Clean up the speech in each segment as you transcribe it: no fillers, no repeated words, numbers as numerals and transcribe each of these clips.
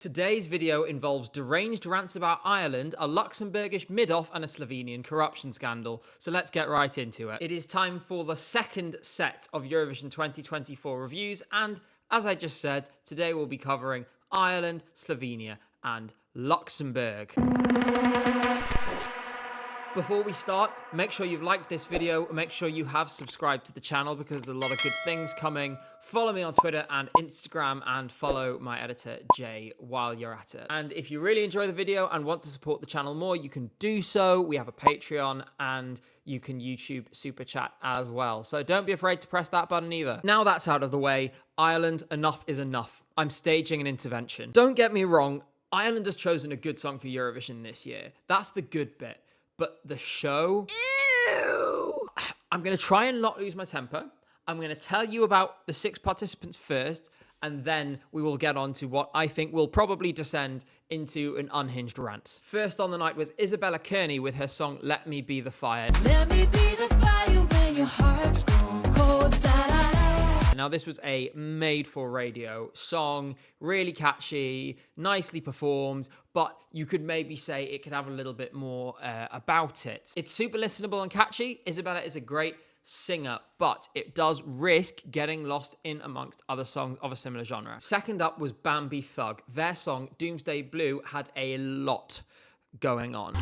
Today's video involves deranged rants about Ireland, a Luxembourgish mid-off and a Slovenian corruption scandal. So let's get right into it. It is time for the second set of Eurovision 2024 reviews, and as I just said, today we'll be covering Ireland, Slovenia and Luxembourg. Before we start, make sure you've liked this video, make sure you have subscribed to the channel because there's a lot of good things coming. Follow me on Twitter and Instagram and follow my editor Jay while you're at it. And if you really enjoy the video and want to support the channel more, you can do so. We have a Patreon and you can YouTube Super Chat as well. So don't be afraid to press that button either. Now that's out of the way, Ireland, enough is enough. I'm staging an intervention. Don't get me wrong, Ireland has chosen a good song for Eurovision this year. That's the good bit. But the show, ew. I'm going to try and not lose my temper. I'm going to tell you about the 6 participants first, and then we will get on to what I think will probably descend into an unhinged rant. First on the night was Isabella Kearney with her song Let Me Be the Fire. Let me be the fire when your heart's grown cold. Now, this was a made-for-radio song, really catchy, nicely performed, but you could maybe say it could have a little bit more about it. It's super listenable and catchy. Isabella is a great singer, but it does risk getting lost in amongst other songs of a similar genre. Second up was Bambi Thug. Their song, Doomsday Blue, had a lot going on.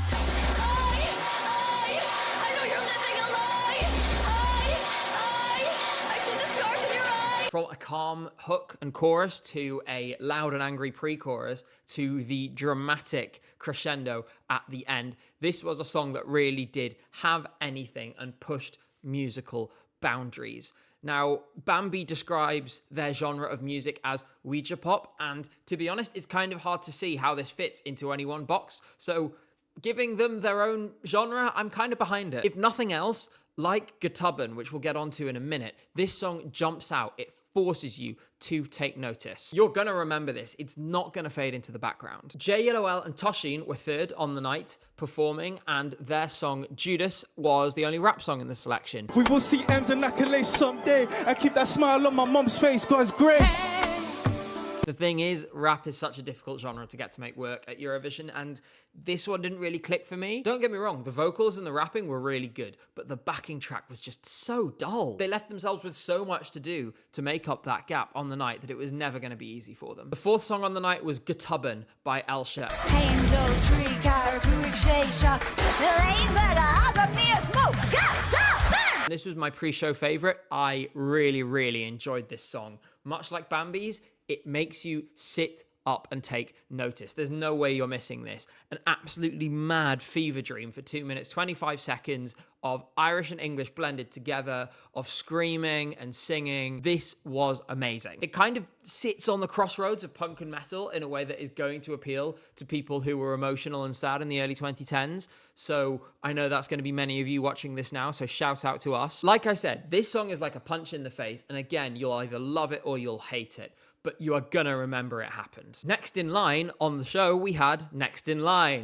From a calm hook and chorus to a loud and angry pre-chorus to the dramatic crescendo at the end, this was a song that really did have anything and pushed musical boundaries. Now, Bambi describes their genre of music as Ouija pop, and to be honest, it's kind of hard to see how this fits into any one box. So giving them their own genre, I'm kind of behind it. If nothing else, like Gutubben, which we'll get onto in a minute, this song jumps out. It forces you to take notice. You're gonna remember this. It's not gonna fade into the background. JLOL and Toshin were third on the night performing, and their song Judas was the only rap song in the selection. We will see M's and accolades someday. I keep that smile on my mom's face, God's grace. The thing is, rap is such a difficult genre to get to make work at Eurovision, and this one didn't really click for me. Don't get me wrong, the vocals and the rapping were really good, but the backing track was just so dull. They left themselves with so much to do to make up that gap on the night that it was never going to be easy for them. The fourth song on the night was Gutubben by Elsha. This was my pre-show favorite. I really enjoyed this song. Much like Bambi's, it makes you sit up and take notice. There's no way you're missing this. An absolutely mad fever dream for 2 minutes, 25 seconds of Irish and English blended together, of screaming and singing. This was amazing. It kind of sits on the crossroads of punk and metal in a way that is going to appeal to people who were emotional and sad in the early 2010s. So I know that's going to be many of you watching this now, so shout out to us. Like I said, this song is like a punch in the face, and again, you'll either love it or you'll hate it, but you are gonna remember it happened. Next in line on the show, we had Next in Line.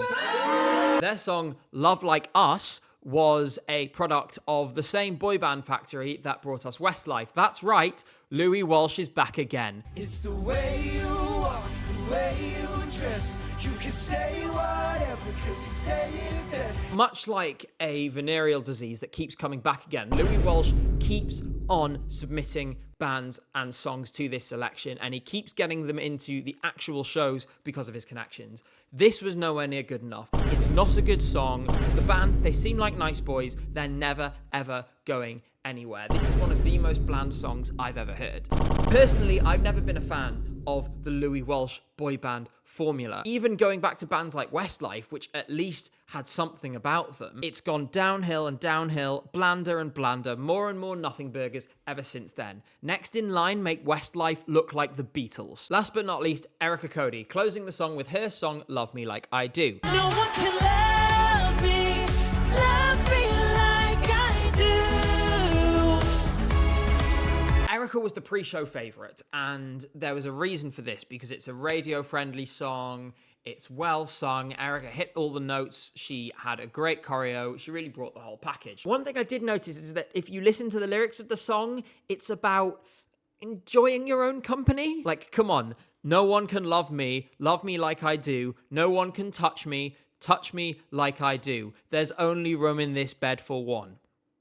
Their song Love Like Us was a product of the same boy band factory that brought us Westlife. That's right, Louis Walsh is back again. It's the way you walk, the way you dress. You can say whatever, cause you say it best. Much like a venereal disease that keeps coming back again, Louis Walsh keeps on submitting bands and songs to this selection, and he keeps getting them into the actual shows because of his connections. This was nowhere near good enough. It's not a good song. The band, they seem like nice boys. They're never, ever going anywhere. This is one of the most bland songs I've ever heard. Personally, I've never been a fan of the Louis Walsh boy band formula. Even going back to bands like Westlife, which at least had something about them, it's gone downhill and downhill, blander and blander, more and more nothing burgers ever since then. Next in line make Westlife look like the Beatles. Last but not least, Erica Cody, closing the song with her song Love Me Like I Do. No one can love me like I do. Erica was the pre-show favourite, and there was a reason for this, because it's a radio-friendly song, it's well sung, Erica hit all the notes, she had a great choreo, she really brought the whole package. One thing I did notice is that if you listen to the lyrics of the song, it's about enjoying your own company. Like, come on, No one can love me like I do. No one can touch me like I do. There's only room in this bed for one.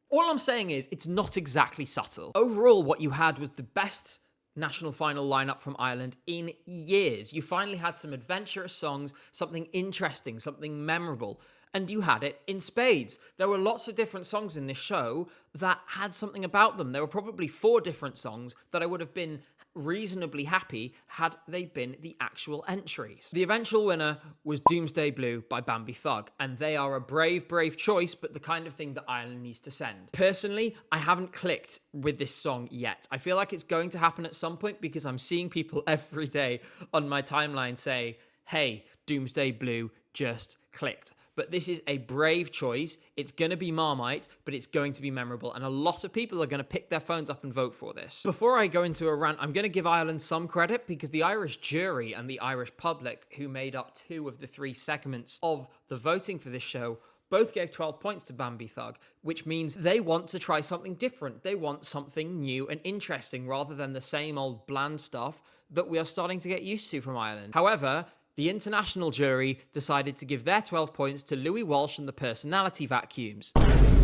All I'm saying is, it's not exactly subtle. Overall, what you had was the best national final lineup from Ireland in years. You finally had some adventurous songs, something interesting, something memorable, and you had it in spades. There were lots of different songs in this show that had something about them. There were probably 4 different songs that I would have been reasonably happy had they been the actual entries. The eventual winner was Doomsday Blue by Bambi Thug, and they are a brave choice, but the kind of thing that Ireland needs to send. Personally, I haven't clicked with this song yet. I feel like it's going to happen at some point because I'm seeing people every day on my timeline say, hey, Doomsday Blue just clicked. But this is a brave choice. It's going to be Marmite, but it's going to be memorable. And a lot of people are going to pick their phones up and vote for this. Before I go into a rant, I'm going to give Ireland some credit because the Irish jury and the Irish public, who made up 2 of the 3 segments of the voting for this show, both gave 12 points to Bambi Thug, which means they want to try something different. They want something new and interesting rather than the same old bland stuff that we are starting to get used to from Ireland. However, the international jury decided to give their 12 points to Louis Walsh and the Personality Vacuums.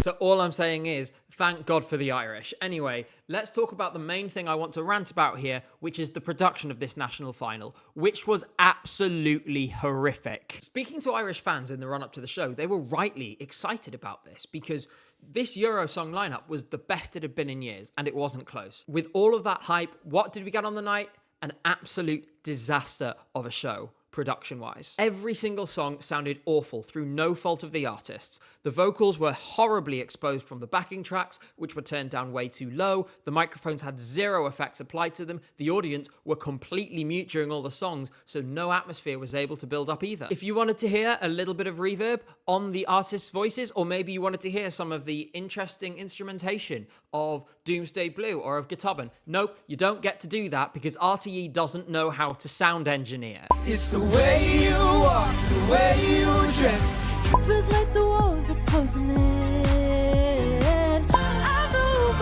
So all I'm saying is, thank God for the Irish. Anyway, let's talk about the main thing I want to rant about here, which is the production of this national final, which was absolutely horrific. Speaking to Irish fans in the run-up to the show, they were rightly excited about this because this Eurosong lineup was the best it had been in years, and it wasn't close. With all of that hype, what did we get on the night? An absolute disaster of a show. Production-wise. Every single song sounded awful through no fault of the artists. The vocals were horribly exposed from the backing tracks, which were turned down way too low. The microphones had 0 effects applied to them. The audience were completely mute during all the songs, so no atmosphere was able to build up either. If you wanted to hear a little bit of reverb on the artists' voices, or maybe you wanted to hear some of the interesting instrumentation of Doomsday Blue or of Guitarban, nope, you don't get to do that because RTE doesn't know how to sound engineer. It's the way you walk, the way you dress. Feels like the walls are closing in. I move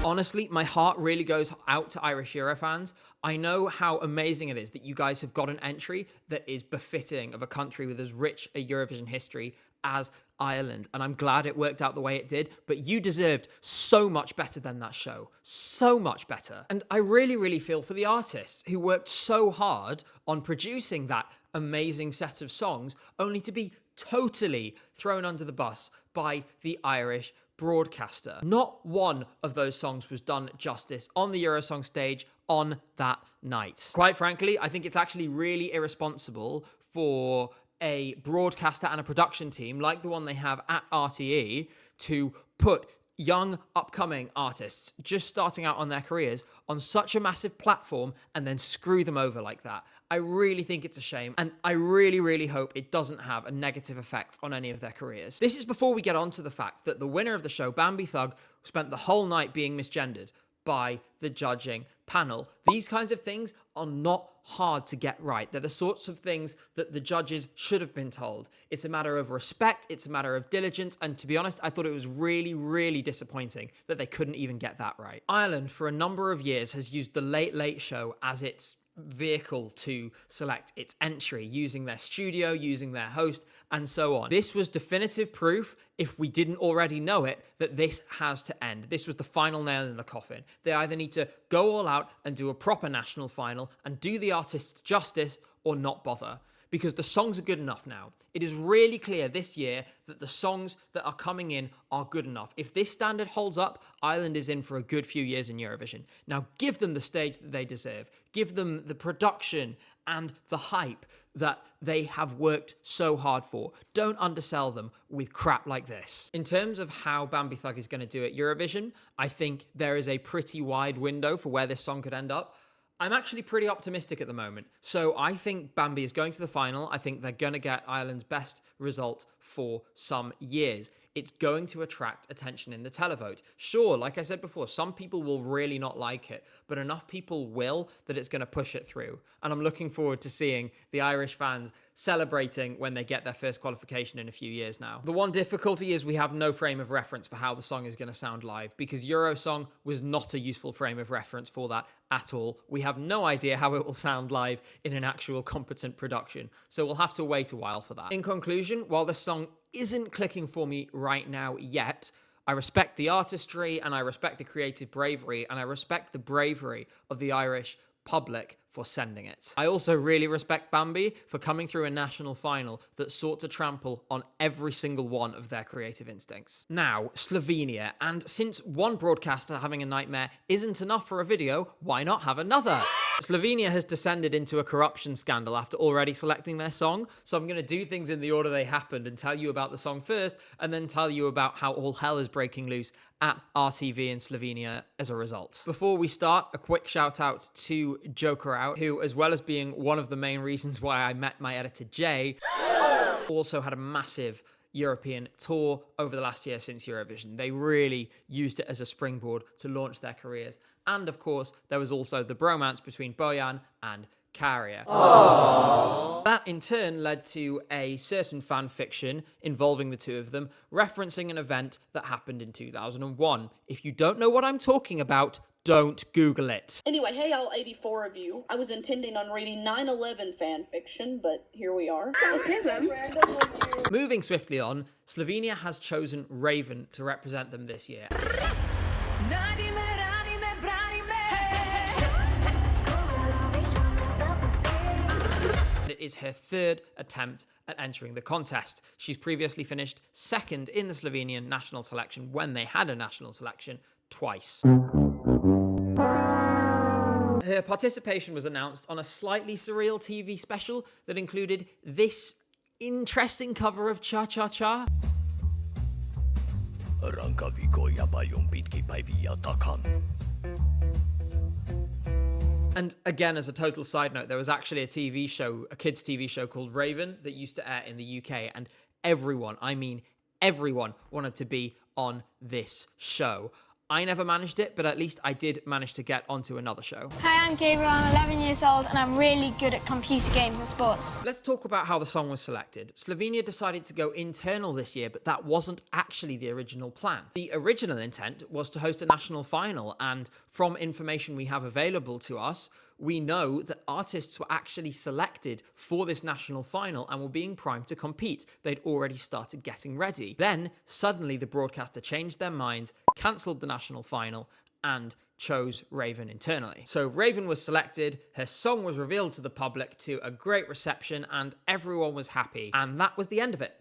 on, Honestly, my heart really goes out to Irish Euro fans. I know how amazing it is that you guys have got an entry that is befitting of a country with as rich a Eurovision history as Ireland, and I'm glad it worked out the way it did, but you deserved so much better than that show. So much better. And I really feel for the artists who worked so hard on producing that amazing set of songs, only to be totally thrown under the bus by the Irish broadcaster. Not one of those songs was done justice on the Eurosong stage on that night. Quite frankly, I think it's actually really irresponsible for a broadcaster and a production team like the one they have at RTE to put young upcoming artists just starting out on their careers on such a massive platform and then screw them over like that. I really think it's a shame, and I really hope it doesn't have a negative effect on any of their careers. This is before we get on to the fact that the winner of the show, Bambi Thug, spent the whole night being misgendered by the judging panel. These kinds of things are not hard to get right. They're the sorts of things that the judges should have been told. It's a matter of respect, it's a matter of diligence, and to be honest, I thought it was really disappointing that they couldn't even get that right. Ireland, for a number of years, has used the Late Late Show as its vehicle to select its entry, using their studio, using their host, and so on. This was definitive proof, if we didn't already know it, that this has to end. This was the final nail in the coffin. They either need to go all out and do a proper national final and do the artists justice, or not bother. Because the songs are good enough now. It is really clear this year that the songs that are coming in are good enough. If this standard holds up, Ireland is in for a good few years in Eurovision. Now give them the stage that they deserve. Give them the production and the hype that they have worked so hard for. Don't undersell them with crap like this. In terms of how Bambi Thug is going to do at Eurovision, I think there is a pretty wide window for where this song could end up. I'm actually pretty optimistic at the moment. So I think Bambi is going to the final. I think they're going to get Ireland's best result for some years. it's going to attract attention in the televote. Sure, like I said before, some people will really not like it, but enough people will that it's going to push it through. And I'm looking forward to seeing the Irish fans celebrating when they get their first qualification in a few years now. The one difficulty is we have no frame of reference for how the song is going to sound live, because Eurosong was not a useful frame of reference for that at all. We have no idea how it will sound live in an actual competent production, so we'll have to wait a while for that. In conclusion, while the song isn't clicking for me right now yet, I respect the artistry and I respect the creative bravery and I respect the bravery of the Irish public for sending it. I also really respect Bambi for coming through a national final that sought to trample on every single one of their creative instincts. Now, Slovenia, and since one broadcaster having a nightmare isn't enough for a video, why not have another? Slovenia has descended into a corruption scandal after already selecting their song, so I'm going to do things in the order they happened and tell you about the song first, and then tell you about how all hell is breaking loose at RTV in Slovenia as a result. Before we start, a quick shout out to Joker Out, who, as well as being one of the main reasons why I met my editor Jay, also had a massive European tour over the last year since Eurovision. They really used it as a springboard to launch their careers. And of course, there was also the bromance between Bojan and Karia. Aww. That in turn led to a certain fan fiction involving the two of them, referencing an event that happened in 2001. If you don't know what I'm talking about, don't Google it. Anyway, hey all 84 of you. I was intending on reading 9/11 fan fiction, but here we are. Okay then. Moving swiftly on, Slovenia has chosen Raven to represent them this year. It is her third attempt at entering the contest. She's previously finished second in the Slovenian national selection when they had a national selection twice. Her participation was announced on a slightly surreal TV special that included this interesting cover of Cha Cha Cha. And again, as a total side note, there was actually a TV show, a kids' TV show called Raven that used to air in the UK, and everyone, I mean everyone, wanted to be on this show. I never managed it, but at least I did manage to get onto another show. Hi, I'm Gabe, I'm 11 years old and I'm really good at computer games and sports. Let's talk about how the song was selected. Slovenia decided to go internal this year, but that wasn't actually the original plan. The original intent was to host a national final, and from information we have available to us, we know that artists were actually selected for this national final and were being primed to compete. They'd already started getting ready. Then, suddenly, the broadcaster changed their minds, cancelled the national final, and chose Raven internally. So Raven was selected, her song was revealed to the public to a great reception, and everyone was happy. And that was the end of it.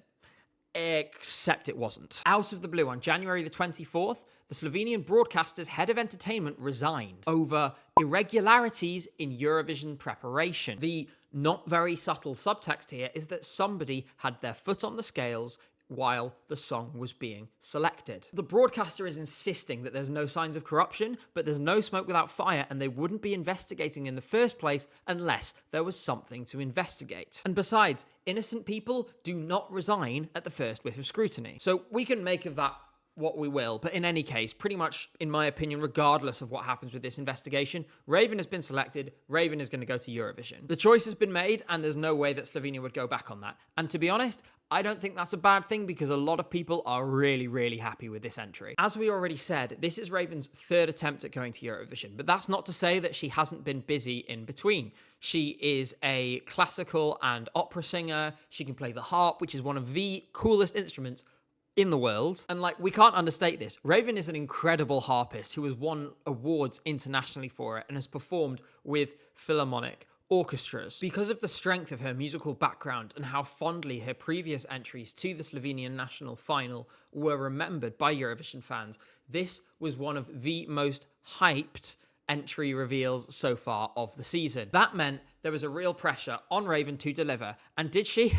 Except it wasn't. Out of the blue, on January the 24th, the Slovenian broadcaster's head of entertainment resigned over irregularities in Eurovision preparation. The not very subtle subtext here is that somebody had their foot on the scales while the song was being selected. The broadcaster is insisting that there's no signs of corruption, but there's no smoke without fire, and they wouldn't be investigating in the first place unless there was something to investigate. And besides, innocent people do not resign at the first whiff of scrutiny. So we can make of that what we will, but in any case, pretty much, in my opinion, regardless of what happens with this investigation, Raven has been selected, Raven is going to go to Eurovision. The choice has been made, and there's no way that Slovenia would go back on that. And to be honest, I don't think that's a bad thing, because a lot of people are really, really happy with this entry. As we already said, this is Raven's third attempt at going to Eurovision, but that's not to say that she hasn't been busy in between. She is a classical and opera singer, she can play the harp, which is one of the coolest instruments in the world. And we can't understate this. Raven is an incredible harpist who has won awards internationally for it and has performed with philharmonic orchestras. Because of the strength of her musical background and how fondly her previous entries to the Slovenian national final were remembered by Eurovision fans, this was one of the most hyped entry reveals so far of the season. That meant there was a real pressure on Raven to deliver. And did she?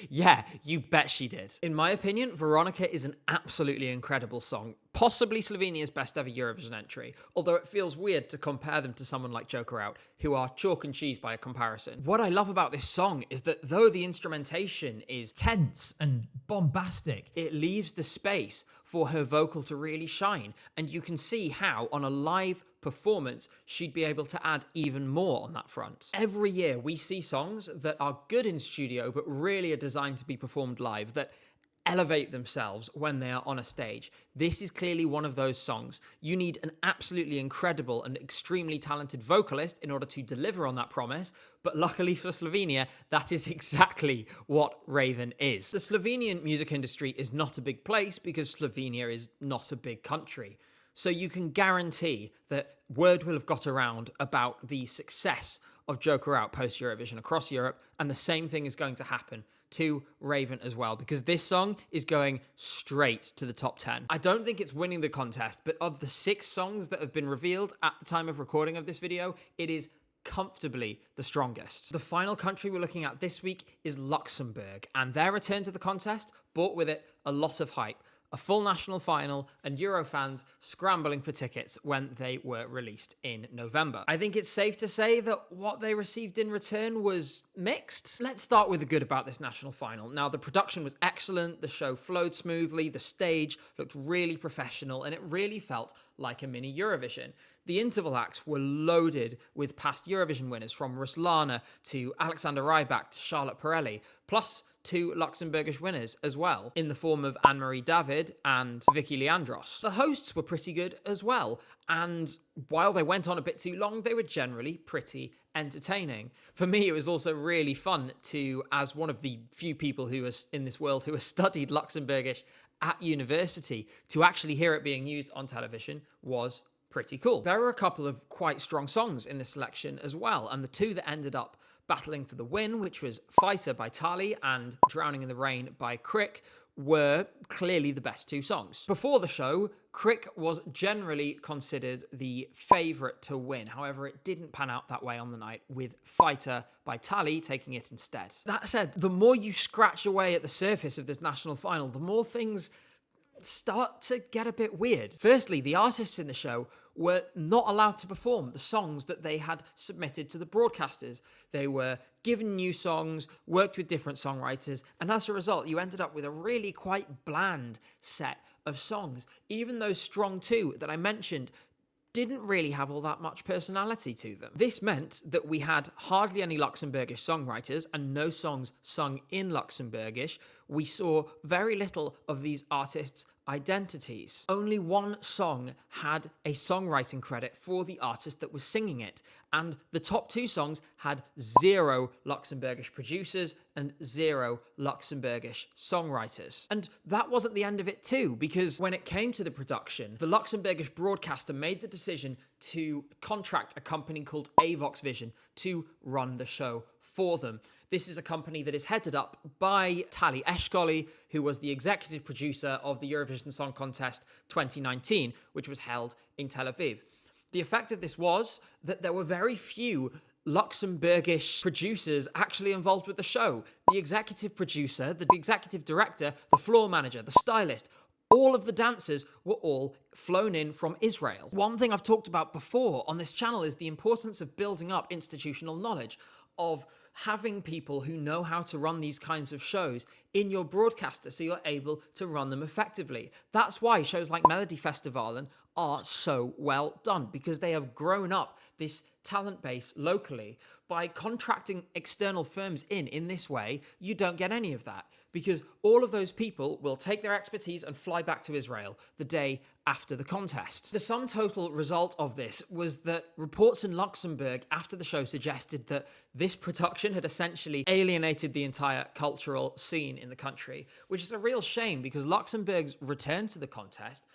Yeah, you bet she did. In my opinion, Veronica is an absolutely incredible song. possibly Slovenia's best ever Eurovision entry, although it feels weird to compare them to someone like Joker Out, who are chalk and cheese by a comparison. What I love about this song is that though the instrumentation is tense and bombastic, it leaves the space for her vocal to really shine, and you can see how, on a live performance, she'd be able to add even more on that front. Every year we see songs that are good in studio but really are designed to be performed live, that elevate themselves when they are on a stage. This is clearly one of those songs. You need an absolutely incredible and extremely talented vocalist in order to deliver on that promise, but luckily for Slovenia, that is exactly what Raven is. The Slovenian music industry is not a big place because Slovenia is not a big country. So you can guarantee that word will have got around about the success of Joker Out post-Eurovision across Europe, and the same thing is going to happen to Raven as well, because this song is going straight to the top 10. I don't think it's winning the contest, but of the 6 songs that have been revealed at the time of recording of this video, it is comfortably the strongest. The final country we're looking at this week is Luxembourg, and their return to the contest brought with it a lot of hype. A full national final, and Euro fans scrambling for tickets when they were released in November. I think it's safe to say that what they received in return was mixed. Let's start with the good about this national final. Now, the production was excellent, the show flowed smoothly, the stage looked really professional, and it really felt like a mini Eurovision. The interval acts were loaded with past Eurovision winners, from Ruslana to Alexander Rybak to Charlotte Pirelli, plus 2 Luxembourgish winners as well, in the form of Anne-Marie David and Vicky Leandros. The hosts were pretty good as well, and while they went on a bit too long, they were generally pretty entertaining. For me, it was also really fun to, as one of the few people who was in this world who has studied Luxembourgish at university, to actually hear it being used on television was pretty cool. There were a couple of quite strong songs in this selection as well, and the 2 that ended up battling for the win, which was Fighter by Tali and Drowning in the Rain by Crick, were clearly the best 2 songs. Before the show, Crick was generally considered the favourite to win. However, it didn't pan out that way on the night, with Fighter by Tali taking it instead. That said, the more you scratch away at the surface of this national final, the more things start to get a bit weird. Firstly, the artists in the show were not allowed to perform the songs that they had submitted to the broadcasters. They were given new songs, worked with different songwriters, and as a result, you ended up with a really quite bland set of songs. Even those strong 2 that I mentioned didn't really have all that much personality to them. This meant that we had hardly any Luxembourgish songwriters and no songs sung in Luxembourgish. We saw very little of these artists' identities. Only one song had a songwriting credit for the artist that was singing it, and the top 2 songs had 0 Luxembourgish producers and 0 Luxembourgish songwriters. And that wasn't the end of it too, because when it came to the production, the Luxembourgish broadcaster made the decision to contract a company called Avox Vision to run the show for them. This is a company that is headed up by Tali Eshkoli, who was the executive producer of the Eurovision Song Contest 2019, which was held in Tel Aviv. The effect of this was that there were very few Luxembourgish producers actually involved with the show. The executive producer, the executive director, the floor manager, the stylist, all of the dancers were all flown in from Israel. One thing I've talked about before on this channel is the importance of building up institutional knowledge, of having people who know how to run these kinds of shows in your broadcaster so you're able to run them effectively. That's why shows like Melody Festivalen are so well done, because they have grown up this talent base locally. By contracting external firms in this way, you don't get any of that, because all of those people will take their expertise and fly back to Israel the day after the contest. The sum total result of this was that reports in Luxembourg after the show suggested that this production had essentially alienated the entire cultural scene in the country, which is a real shame, because Luxembourg's return to the contest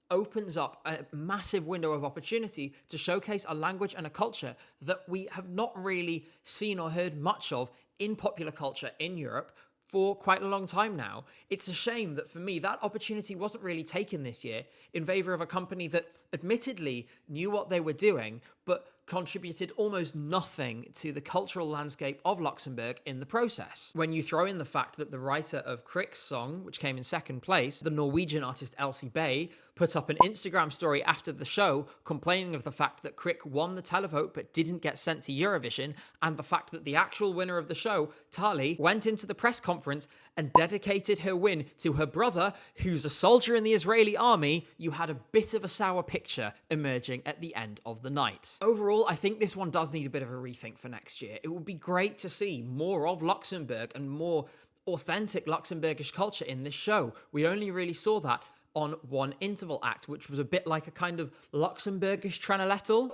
opens up a massive window of opportunity to showcase a language and a culture that we have not really seen or heard much of in popular culture in Europe for quite a long time now. It's a shame that, for me, that opportunity wasn't really taken this year in favor of a company that admittedly knew what they were doing, but contributed almost nothing to the cultural landscape of Luxembourg in the process. When you throw in the fact that the writer of Crick's song, which came in second place, the Norwegian artist Elsie Bay, put up an Instagram story after the show complaining of the fact that Crick won the televote but didn't get sent to Eurovision, and the fact that the actual winner of the show, Tali, went into the press conference and dedicated her win to her brother, who's a soldier in the Israeli army, you had a bit of a sour picture emerging at the end of the night. Overall, I think this one does need a bit of a rethink for next year. It would be great to see more of Luxembourg and more authentic Luxembourgish culture in this show. We only really saw that on one interval act, which was a bit like a kind of Luxembourgish Tranalettel.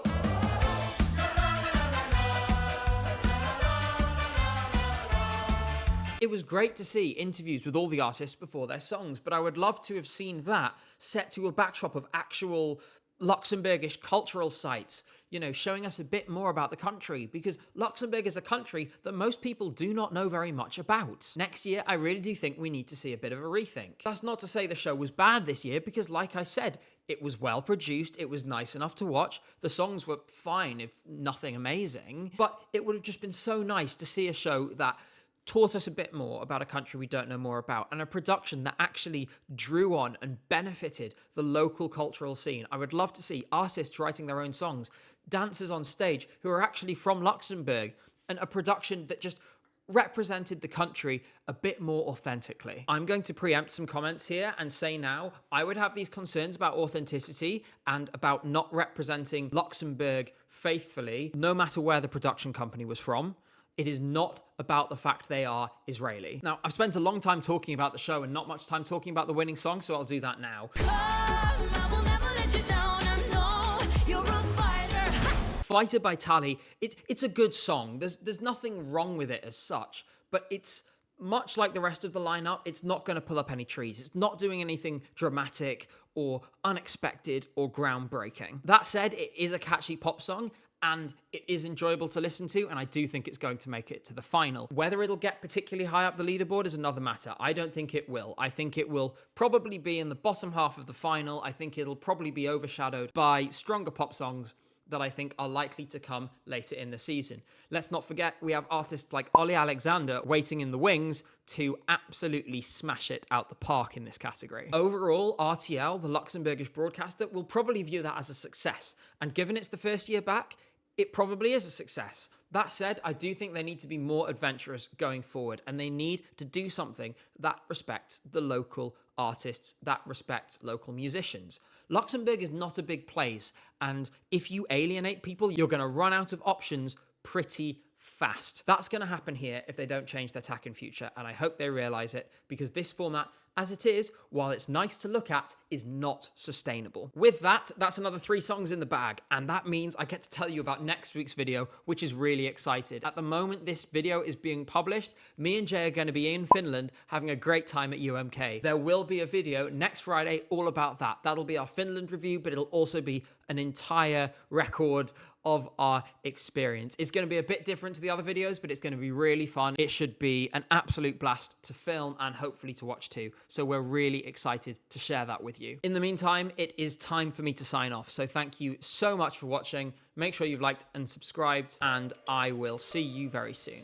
It was great to see interviews with all the artists before their songs, but I would love to have seen that set to a backdrop of actual Luxembourgish cultural sites, you know, showing us a bit more about the country, because Luxembourg is a country that most people do not know very much about. Next year, I really do think we need to see a bit of a rethink. That's not to say the show was bad this year, because like I said, it was well produced, it was nice enough to watch, the songs were fine, if nothing amazing, but it would have just been so nice to see a show that taught us a bit more about a country we don't know more about, and a production that actually drew on and benefited the local cultural scene. I would love to see artists writing their own songs, dancers on stage who are actually from Luxembourg, and a production that just represented the country a bit more authentically. I'm going to preempt some comments here and say now, I would have these concerns about authenticity and about not representing Luxembourg faithfully, no matter where the production company was from. It is not about the fact they are Israeli. Now, I've spent a long time talking about the show and not much time talking about the winning song, so I'll do that now. Fighter by Tali, it's a good song. There's nothing wrong with it as such, but it's much like the rest of the lineup, it's not going to pull up any trees. It's not doing anything dramatic or unexpected or groundbreaking. That said, it is a catchy pop song, and it is enjoyable to listen to, and I do think it's going to make it to the final. Whether it'll get particularly high up the leaderboard is another matter. I don't think it will. I think it will probably be in the bottom half of the final. I think it'll probably be overshadowed by stronger pop songs that I think are likely to come later in the season. Let's not forget, we have artists like Ollie Alexander waiting in the wings to absolutely smash it out the park in this category. Overall, RTL, the Luxembourgish broadcaster, will probably view that as a success, and given it's the first year back, it probably is a success. That said, I do think they need to be more adventurous going forward, and they need to do something that respects the local artists, that respects local musicians. Luxembourg is not a big place, and if you alienate people, you're going to run out of options pretty fast. That's going to happen here if they don't change their tack in future, and I hope they realize it, because this format, as it is, while it's nice to look at, is not sustainable. With that, that's another 3 songs in the bag, and that means I get to tell you about next week's video, which is really excited. At the moment this video is being published, me and Jay are going to be in Finland having a great time at UMK. There will be a video next Friday all about that. That'll be our Finland review, but it'll also be an entire record of our experience. It's going to be a bit different to the other videos, but it's going to be really fun. It should be an absolute blast to film and hopefully to watch too. So we're really excited to share that with you. In the meantime, it is time for me to sign off. So thank you so much for watching. Make sure you've liked and subscribed, and I will see you very soon.